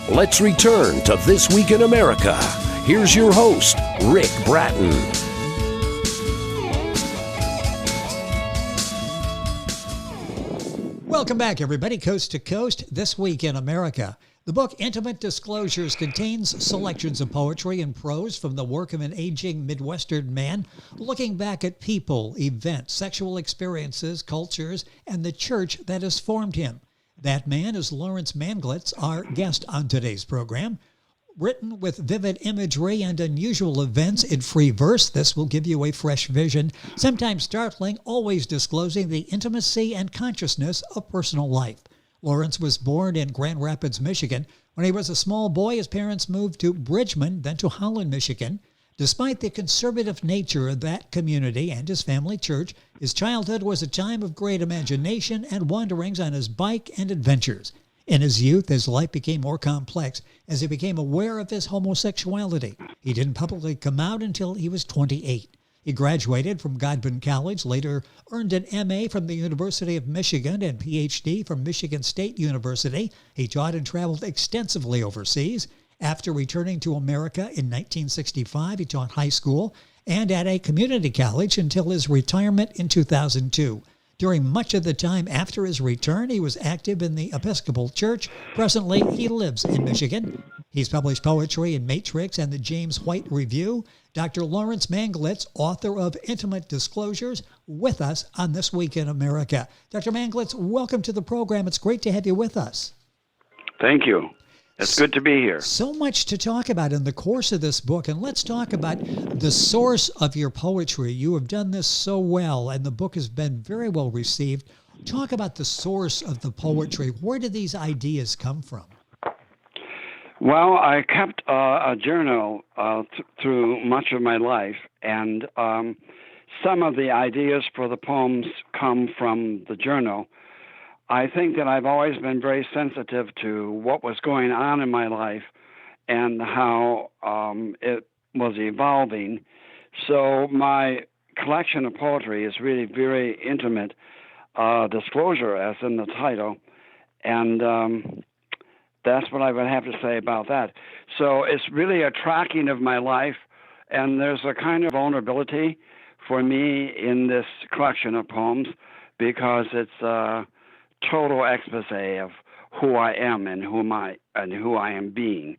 Let's return to This Week in America. Here's your host, Rick Bratton. Welcome back, everybody, coast to coast, This Week in America. The book Intimate Disclosures contains selections of poetry and prose from the work of an aging Midwestern man, looking back at people, events, sexual experiences, cultures, and the church that has formed him. That man is Lawrence Manglitz, our guest on today's program. Written with vivid imagery and unusual events in free verse, this will give you a fresh vision, sometimes startling, always disclosing the intimacy and consciousness of personal life. Lawrence was born in Grand Rapids, Michigan. When he was a small boy, his parents moved to Bridgeman, then to Holland, Michigan. Despite the conservative nature of that community and his family church, his childhood was a time of great imagination and wanderings on his bike and adventures. In his youth, his life became more complex as he became aware of his homosexuality. He didn't publicly come out until he was 28. He graduated from Godwin College, later earned an MA from the University of Michigan and PhD from Michigan State University. He taught and traveled extensively overseas. After returning to America in 1965, he taught high school and at a community college until his retirement in 2002. During much of the time after his return, he was active in the Episcopal Church. Presently, he lives in Michigan. He's published poetry in Matrix and the James White Review. Dr. Lawrence Manglitz, author of Intimate Disclosures, with us on This Week in America. Dr. Manglitz, welcome to the program. It's great to have you with us. Thank you. It's good to be here. So much to talk about in the course of this book, and let's talk about the source of your poetry. You have done this so well, and the book has been very well received. Talk about the source of the poetry. Where did these ideas come from? Well, I kept a journal through much of my life, and some of the ideas for the poems come from the journal. I think that I've always been very sensitive to what was going on in my life and how it was evolving. So my collection of poetry is really very intimate disclosure, as in the title, and that's what I would have to say about that. So it's really a tracking of my life, and there's a kind of vulnerability for me in this collection of poems because it's a total expose of who I am and who I am being.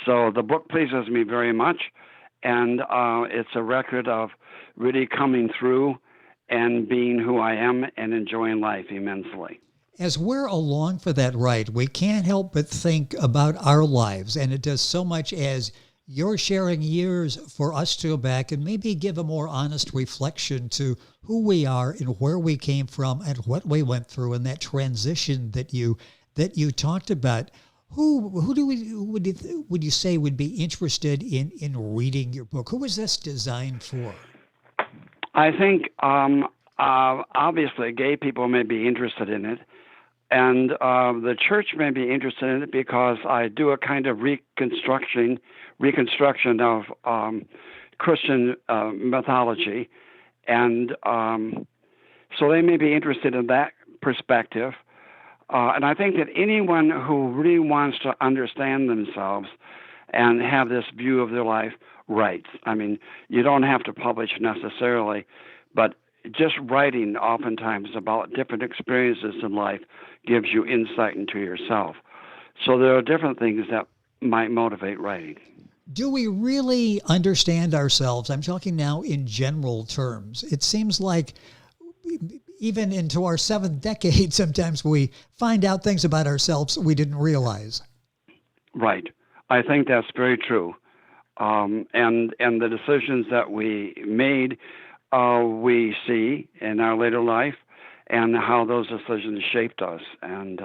So the book pleases me very much, and it's a record of really coming through and being who I am and enjoying life immensely. As we're along for that ride, we can't help but think about our lives, and it does so much as you're sharing years for us to go back and maybe give a more honest reflection to who we are and where we came from and what we went through and that transition that you talked about. Who would you say would be interested in reading your book? Who was this designed for? I think obviously gay people may be interested in it, and the church may be interested in it because I do a kind of reconstruction of Christian mythology, and so they may be interested in that perspective. And I think that anyone who really wants to understand themselves and have this view of their life writes. I mean, you don't have to publish necessarily, but just writing oftentimes about different experiences in life gives you insight into yourself. So there are different things that might motivate writing. Do we really understand ourselves? I'm talking now in general terms. It seems like even into our seventh decade, sometimes we find out things about ourselves we didn't realize. Right. I think that's very true. And the decisions that we made, we see in our later life, and how those decisions shaped us. And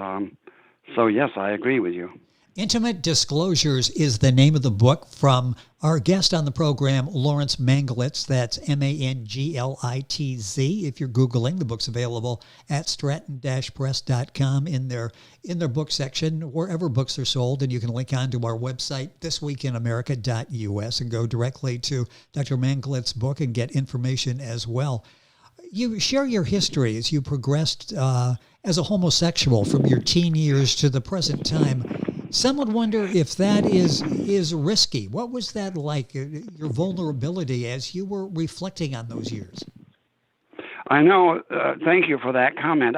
so, yes, I agree with you. Intimate Disclosures is the name of the book from our guest on the program, Lawrence Manglitz. That's Manglitz. If you're Googling, the book's available at stratton-press.com in their book section, wherever books are sold. And you can link on to our website, thisweekinamerica.us, and go directly to Dr. Manglitz's book and get information as well. You share your history as you progressed as a homosexual from your teen years to the present time. Some would wonder if that is risky. What was that like, your vulnerability as you were reflecting on those years? I know. Thank you for that comment.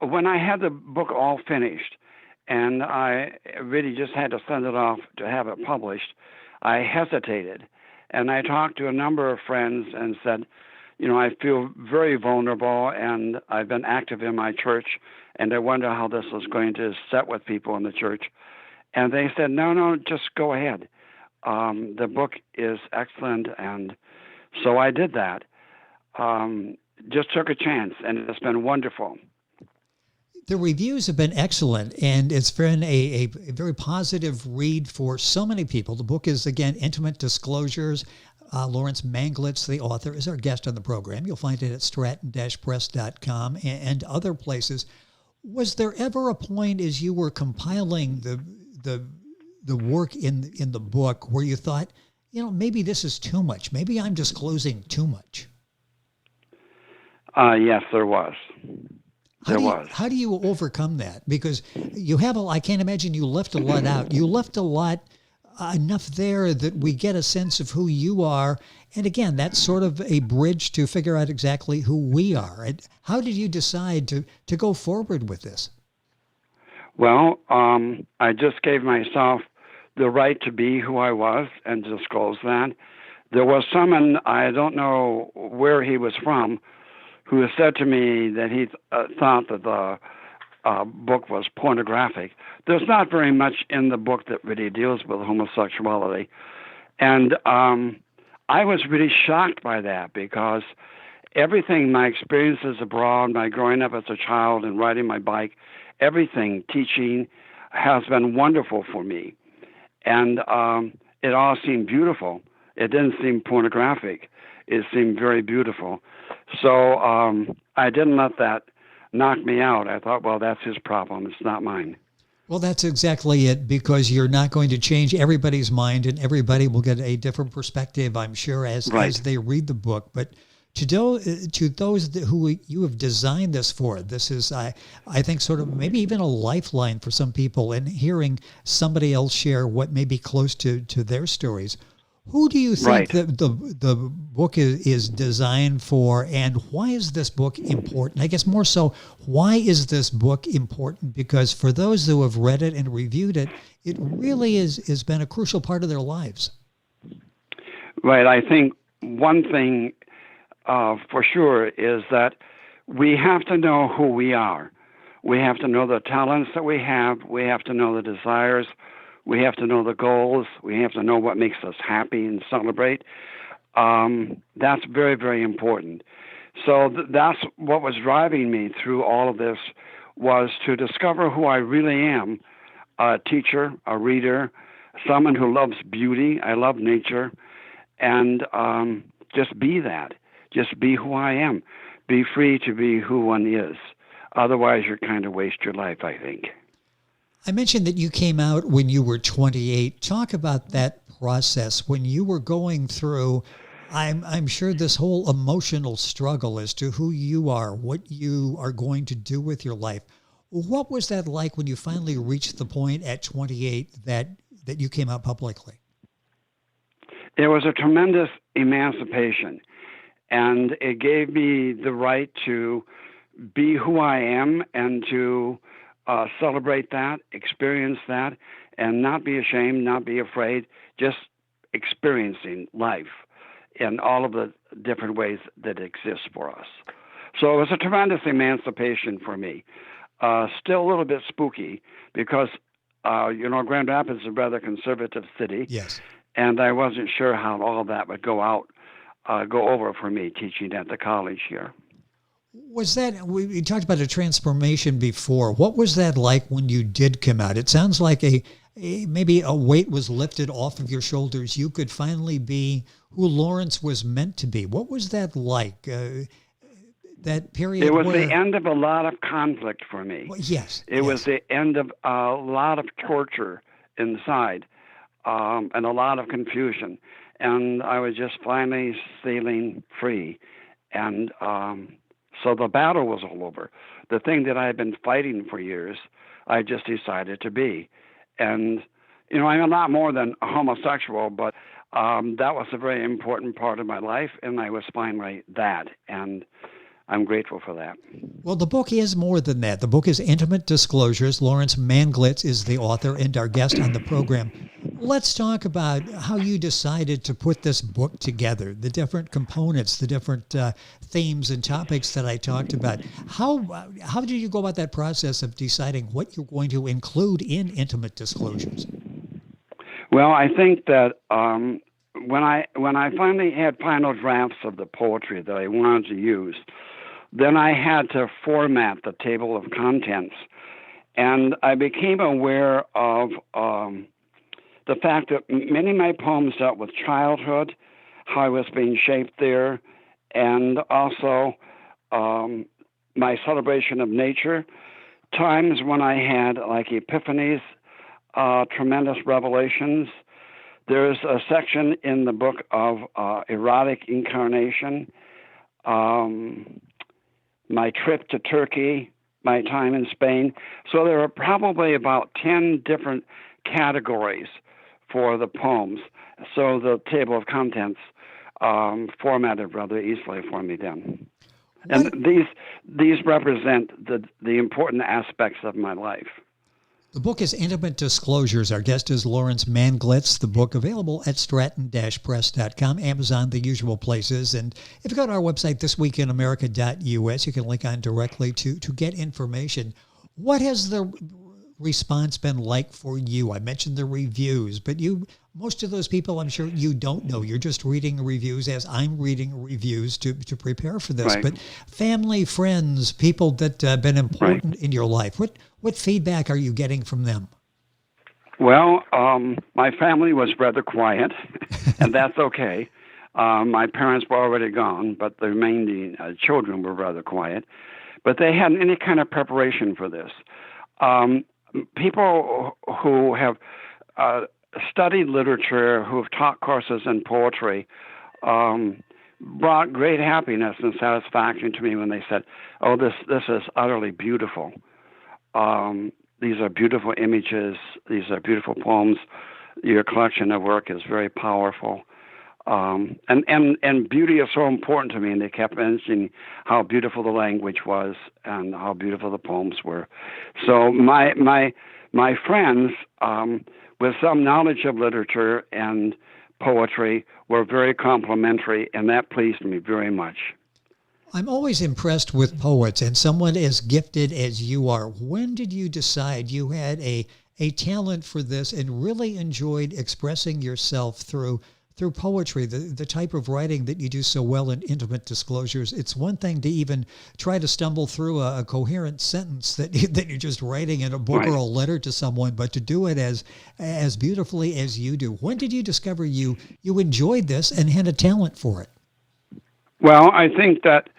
When I had the book all finished, and I really just had to send it off to have it published, I hesitated. And I talked to a number of friends and said, I feel very vulnerable, and I've been active in my church, and I wonder how this is going to set with people in the church. And they said, no, just go ahead. The book is excellent, and so I did that. Just took a chance, and it's been wonderful. The reviews have been excellent, and it's been a very positive read for so many people. The book is, again, Intimate Disclosures. Lawrence Manglitz, the author, is our guest on the program. You'll find it at stratton-press.com and other places. Was there ever a point as you were compiling the work in the book where you thought, maybe this is too much. Maybe I'm disclosing too much? Yes, there was. How do you overcome that? Because you have I can't imagine you left a lot out. You left a lot, enough there that we get a sense of who you are. And again, that's sort of a bridge to figure out exactly who we are. And how did you decide to go forward with this? Well, I just gave myself the right to be who I was and disclose that. There was someone, I don't know where he was from, who has said to me that he thought that the book was pornographic. There's not very much in the book that really deals with homosexuality. And I was really shocked by that because everything, my experiences abroad, my growing up as a child and riding my bike, everything, teaching, has been wonderful for me. And it all seemed beautiful. It didn't seem pornographic. It seemed very beautiful. So I didn't let that knock me out. I thought, well, that's his problem. It's not mine. Well, that's exactly it, because you're not going to change everybody's mind, and everybody will get a different perspective, I'm sure, as they read the book. But to those who you have designed this for, this is, I think, sort of maybe even a lifeline for some people, and hearing somebody else share what may be close to their stories. Who do you think that the book is designed for, and why is this book important? I guess more so, why is this book important? Because for those who have read it and reviewed it, it really has been a crucial part of their lives. Right. I think one thing for sure is that we have to know who we are. We have to know the talents that we have. We have to know the desires. We have to know the goals. We have to know what makes us happy and celebrate. That's very, very important. So that's what was driving me through all of this, was to discover who I really am, a teacher, a reader, someone who loves beauty. I love nature. And just be that. Just be who I am. Be free to be who one is. Otherwise, you're kind of waste your life, I think. I mentioned that you came out when you were 28. Talk about that process when you were going through, I'm sure, this whole emotional struggle as to who you are, what you are going to do with your life. What was that like when you finally reached the point at 28 that you came out publicly? It was a tremendous emancipation, and it gave me the right to be who I am and to celebrate that, experience that, and not be ashamed, not be afraid, just experiencing life in all of the different ways that exist for us. So it was a tremendous emancipation for me. Still a little bit spooky because, Grand Rapids is a rather conservative city. Yes. And I wasn't sure how all of that would go over for me teaching at the college here. Was that, we talked about a transformation before. What was that like when you did come out? It sounds like maybe a weight was lifted off of your shoulders. You could finally be who Lawrence was meant to be. What was that like? That period? It was the end of a lot of conflict for me. Well, yes. It was the end of a lot of torture inside, and a lot of confusion. And I was just finally sailing free. And so the battle was all over. The thing that I had been fighting for years, I just decided to be. And, I'm a lot more than a homosexual, but that was a very important part of my life, and I was finally that. And I'm grateful for that. Well, the book is more than that. The book is Intimate Disclosures. Lawrence Manglitz is the author and our guest on the program. Let's talk about how you decided to put this book together, the different components, the different themes and topics that I talked about. How did you go about that process of deciding what you're going to include in Intimate Disclosures? Well, I think that when I finally had final drafts of the poetry that I wanted to use, then I had to format the table of contents. And I became aware of the fact that many of my poems dealt with childhood, how I was being shaped there, and also my celebration of nature, times when I had like epiphanies, tremendous revelations. There's a section in the book of erotic incarnation, my trip to Turkey, my time in Spain. So there are probably about 10 different categories for the poems. So the table of contents formatted rather easily for me then. And these represent the important aspects of my life. The book is Intimate Disclosures. Our guest is Lawrence Manglitz. The book available at stratton-press.com, Amazon, the usual places. And if you go to our website, thisweekinamerica.us, you can link on directly to get information. What has the response been like for you? I mentioned the reviews, but most of those people, I'm sure you don't know. You're just reading reviews as I'm reading reviews to prepare for this. Right. But family, friends, people that have been important in your life, what feedback are you getting from them? Well, my family was rather quiet, and that's okay. My parents were already gone, but the remaining children were rather quiet. But they hadn't any kind of preparation for this. People who have studied literature, who have taught courses in poetry, brought great happiness and satisfaction to me when they said, "Oh, this is utterly beautiful. These are beautiful images. These are beautiful poems. Your collection of work is very powerful." And beauty is so important to me, and they kept mentioning how beautiful the language was and how beautiful the poems were. So my friends, with some knowledge of literature and poetry, were very complimentary, and that pleased me very much. I'm always impressed with poets and someone as gifted as you are. When did you decide you had a talent for this and really enjoyed expressing yourself through poetry, the type of writing that you do so well in Intimate Disclosures? It's one thing to even try to stumble through a coherent sentence that you're just writing in a book Right. or a letter to someone, but to do it as beautifully as you do. When did you discover you enjoyed this and had a talent for it? Well, I think that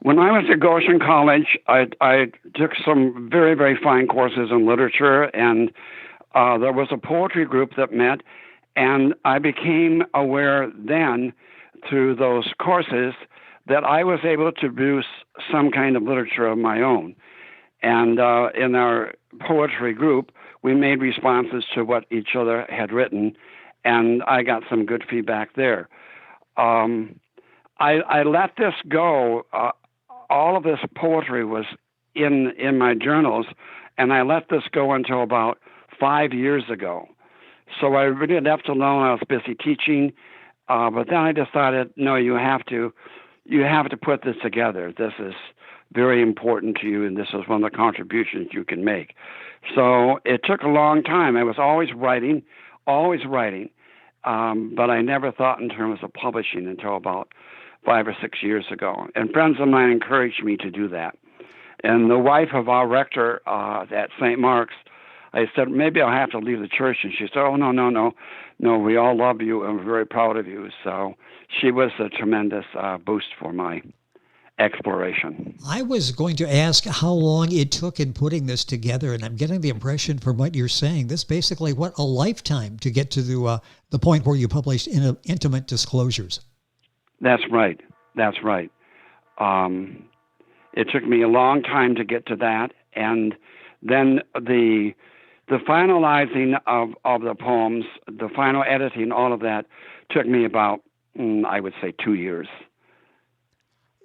when I was at Goshen College, I took some very, very fine courses in literature, and there was a poetry group that met, and I became aware then through those courses that I was able to produce some kind of literature of my own. And in our poetry group, we made responses to what each other had written, and I got some good feedback there. I let this go. All of this poetry was in my journals, and I let this go until about 5 years ago. So I really left alone. I was busy teaching, but then I decided, no, you have to put this together. This is very important to you, and this is one of the contributions you can make. So it took a long time. I was always writing, but I never thought in terms of publishing until about 5 or 6 years ago. And friends of mine encouraged me to do that. And the wife of our rector at St. Mark's, I said, maybe I'll have to leave the church. And she said, oh, no, we all love you and we're very proud of you. So she was a tremendous boost for my exploration. I was going to ask how long it took in putting this together, and I'm getting the impression from what you're saying, this basically, a lifetime to get to the point where you published Intimate Disclosures. That's right. It took me a long time to get to that, and then the the finalizing of the poems, the final editing, all of that took me about, I would say, 2 years.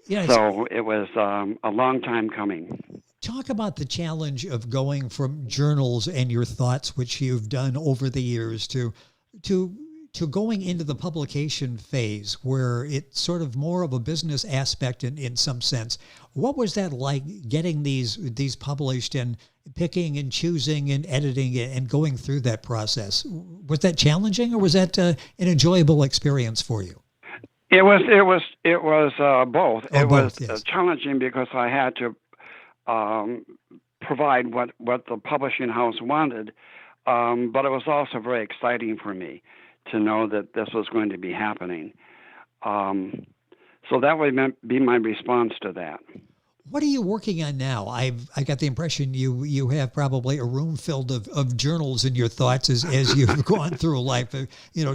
Yeah, so it was a long time coming. Talk about the challenge of going from journals and your thoughts, which you've done over the years, to going into the publication phase, where it's sort of more of a business aspect in some sense. What was that like, getting these published and picking and choosing and editing it and going through that process? Was that challenging, or was that an enjoyable experience for you? It was both. Oh, it both, was yes. challenging because I had to provide what the publishing house wanted, but it was also very exciting for me to know that this was going to be happening. So that would be my response to that. What are you working on now? I got the impression you have probably a room filled of journals in your thoughts as you've gone through life,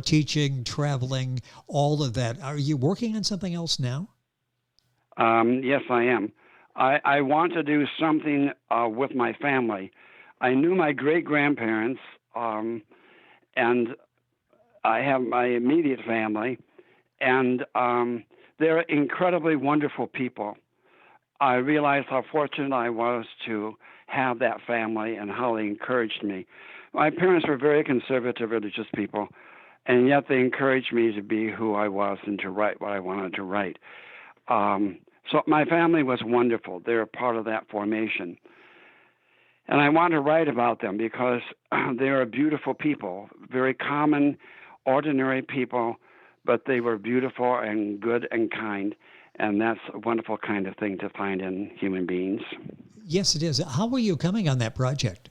teaching, traveling, all of that. Are you working on something else now? Yes, I am. I want to do something with my family. I knew my great-grandparents, and I have my immediate family, and they're incredibly wonderful people. I realized how fortunate I was to have that family and how they encouraged me. My parents were very conservative religious people, and yet they encouraged me to be who I was and to write what I wanted to write. So my family was wonderful. They were part of that formation. And I want to write about them because they are beautiful people, very common, ordinary people, but they were beautiful and good and kind. And that's a wonderful kind of thing to find in human beings. Yes, it is. How are you coming on that project?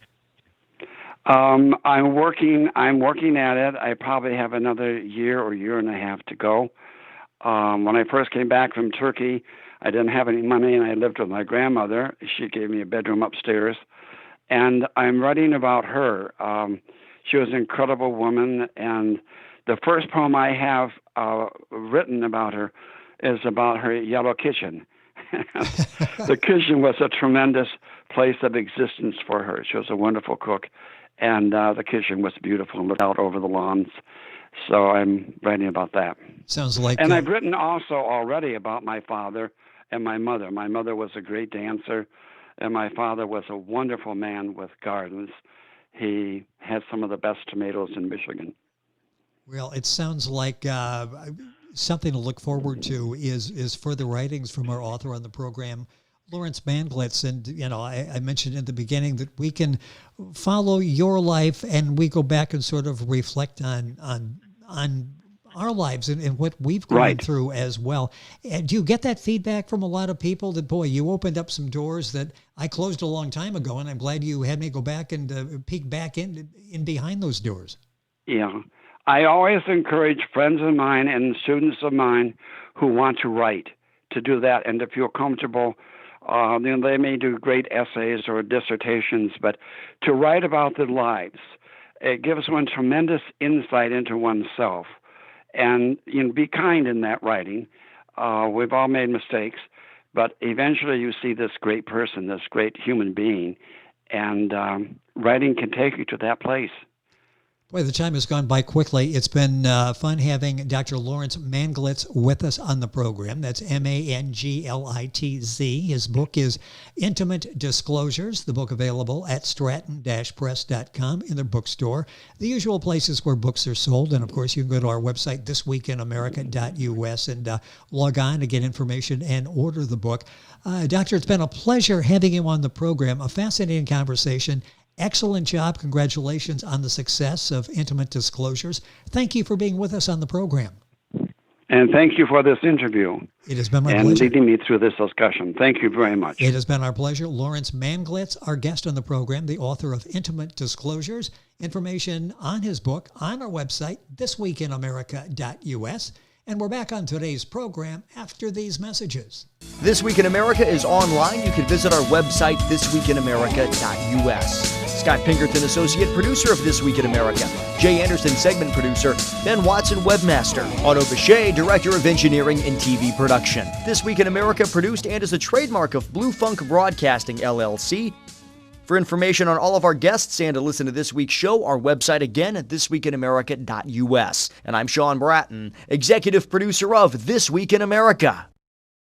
I'm working at it. I probably have another year or year and a half to go. When I first came back from Turkey, I didn't have any money, and I lived with my grandmother. She gave me a bedroom upstairs. And I'm writing about her. She was an incredible woman, and the first poem I have written about her is about her yellow kitchen. The kitchen was a tremendous place of existence for her. She was a wonderful cook, and the kitchen was beautiful and looked out over the lawns. So I'm writing about that. Sounds like... And I've written also already about my father and my mother. My mother was a great dancer, and my father was a wonderful man with gardens. He had some of the best tomatoes in Michigan. Well, it sounds like something to look forward to is further writings from our author on the program, Lawrence Manglitz. And, I mentioned in the beginning that we can follow your life and we go back and sort of reflect on our lives and what we've gone through as well. And do you get that feedback from a lot of people that, boy, you opened up some doors that I closed a long time ago, and I'm glad you had me go back and peek back in behind those doors? Yeah. I always encourage friends of mine and students of mine who want to write to do that and to feel comfortable. They may do great essays or dissertations, but to write about their lives, it gives one tremendous insight into oneself. And be kind in that writing. We've all made mistakes, but eventually you see this great person, this great human being, and writing can take you to that place. Boy, the time has gone by quickly. It's been fun having Dr. Lawrence Manglitz with us on the program. That's Manglitz. His book is Intimate Disclosures, the book available at stratton-press.com in their bookstore, the usual places where books are sold. And, of course, you can go to our website, thisweekinamerica.us, and log on to get information and order the book. Doctor, it's been a pleasure having you on the program, a fascinating conversation. Excellent job. Congratulations on the success of Intimate Disclosures. Thank you for being with us on the program. And thank you for this interview. It has been my pleasure. And leading me through this discussion. Thank you very much. It has been our pleasure. Lawrence Manglitz, our guest on the program, the author of Intimate Disclosures. Information on his book on our website, thisweekinamerica.us. And we're back on today's program after these messages. This Week in America is online. You can visit our website, thisweekinamerica.us. Scott Pinkerton, associate producer of This Week in America. Jay Anderson, segment producer. Ben Watson, webmaster. Otto Bechet, director of engineering and TV production. This Week in America produced and is a trademark of Blue Funk Broadcasting, LLC. For information on all of our guests and to listen to this week's show, our website again at thisweekinamerica.us. And I'm Sean Bratton, executive producer of This Week in America.